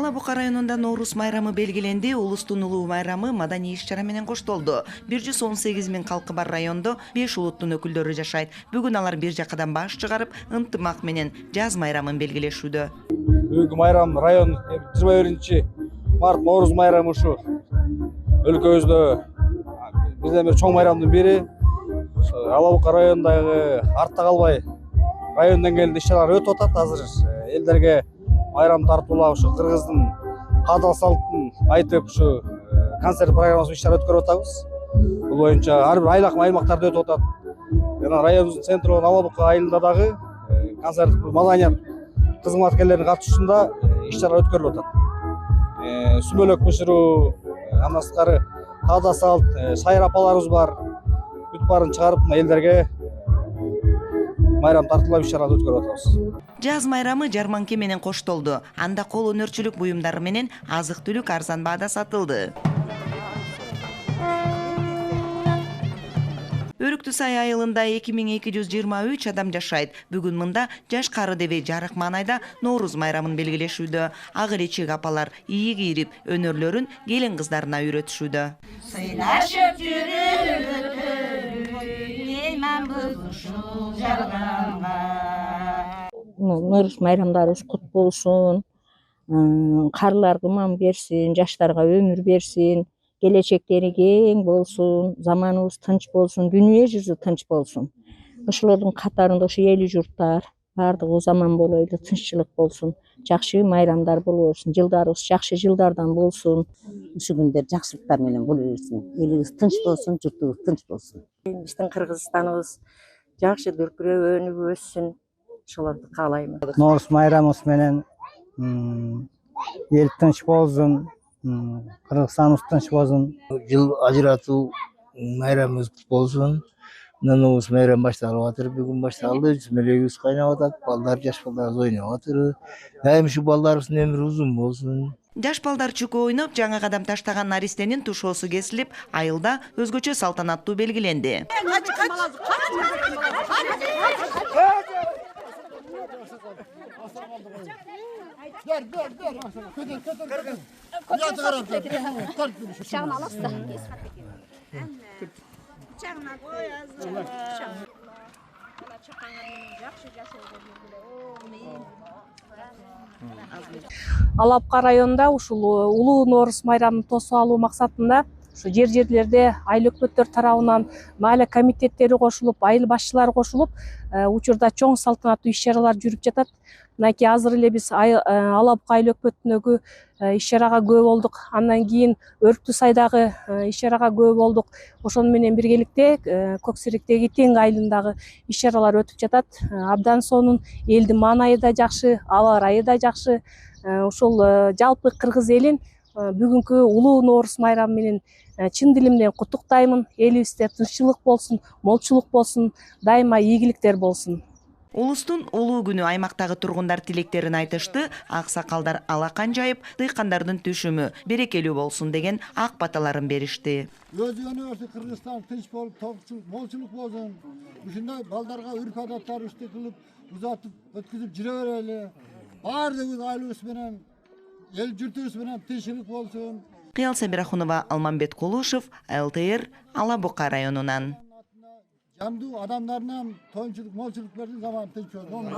Ала Бука районунда Ноорус майрамы белгиленди. Улустун улуу майрамы маданий иш-чара менен коштолду. 118 миң калкы бар райондо 5 улуттун өкүлдөрү жашайт. Бүгүн алар бир жакадан баш чыгарып, ынтымак менен жаз майрамын белгилешүүдө. Бүгүнкү майрам район 21-март Ноорус майрамы ушу өлкөбүздө бизден бир чоң майрамдын бири. Ала Бука районундагы артта калбай район деңгээлинде иш-чаралар өтүп атат. Азыр элдерге майрам тартуулап ушу кыргыздын каада салтын айтып ушу концерт программасын иш-чара өткөрүп атабыз. Бул боюнча ар бир аймактарда өтүп атат. Жана районубуздун центри болгон Ала Бука айылында дагы концерт маданият кызматкерлеринин катышуусунда иш-чара өткөрүлүп атат. Сүмөлөк бышыруу, андан сырткары каада салт, шайыр апаларыбыз бар. Бүт баарын чыгарып элдерге майрам тартуулап иш-чараларды өткөрүп атабыз. Жаз майрамы жарманке менен коштолду. Анда кол өнөрчүлүк буюмдары менен азык-түлүк арзан баада сатылды. Өрүктү сай айылында 2223 адам жашайт. Бүгүн мында жаш кары деби жарык маанайда Ноорус майрамын белгилешүүдө. Ак иречек апалар ийи кийирип, өнөрлөрүн келин кыздарына үйрөтүшүүдө. Сыйлашып жүрүп мен ушул жарганга. Ноорус майрамдарыбыз кут болсун. Карлар кыман берсин, жаштарга өмүр берсин. Келечектери кең болсун, заманыбыз тынч болсун, дүйнө жүзү тынч болсун. Ошолордун катарында ошо эли журттар баардыгы заман болойлу, тынччылык болсун, жакшы майрамдар боло берсин, жылдарыбыз жакшы жылдардан болсун. Ушул күндөр жакшылыктар менен боло берсин, элибиз тынч болсун, журтубуз тынч болсун. Биздин Кыргызстаныбыз жакшы дүркүрөп өнүп өссүн, ошолорду каалайм. Ноорус майрамыбыз менен эл тынч болсун, Кыргызстаныбыз тынч болсун. Жыл ажыратуу майрамыбыз болсун. Ноорус майрам башталып атыр. Бүгүн башталды. Сүмөлөгүбүз кайнап атат. Балдар, жаш балдарыбыз ойноп атыр. Дайым ушу балдарыбыздын өмүрү узун болсун. Жаш балдар чүкө ойноп, жаңы кадам таштаган наристенин тушоосу кесилип, айылда өзгөчө салтанаттуу белгиленди. Ала Бука районунда ушул улуу Ноорус майрамын тосуп алуу максатында ушу жерлерде айыл өкмөттөр тарабынан маале комитеттери кошулуп, айыл башчылары кошулуп, учурда чоң салтанаттуу иш-чаралар жүрүп жатат. Мынакей азыр эле биз Ала Бука айыл өкмөтүнөгү иш-чарага күбө болдук. Андан кийин Өрүктү сайдагы иш-чарага күбө болдук. Ошону менен биргеликте Көксеректеги Тең айылындагы иш-чаралар өтүп жатат. Абдан сонун, элдин маанайы да жакшы, аба ырайы да жакшы. Ошол жалпы кыргыз элин бүгүнкү улуу Ноорус майрамы менен чын дилимден куттуктаймын. Элибизде тынччылык болсун, молчулук болсун, дайыма ийгиликтер болсун. Улустун улуу күнү аймактагы тургундар тилектерин айтышты. Аксакалдар алакан жайып, дыйкандардын түшүмү берекелүү болсун деген ак баталарын беришти. Өзгөнү Кыргызстан тынч болуп, молчулук болсун. Ушундай балдарга үрп адаттарыбызды кылып, узатып, өткүзүп жүрө берели. Баардыгыбыз айылыбыз менен, эл журтубуз менен тынччылык болсун. Кыял Сабирахунова, Алмамбет Кулушев, ЛТР, Ала Бука районунан. Жамдуу адамдарынан тоюнчулук, молчулук бердин, заман тынч болсун.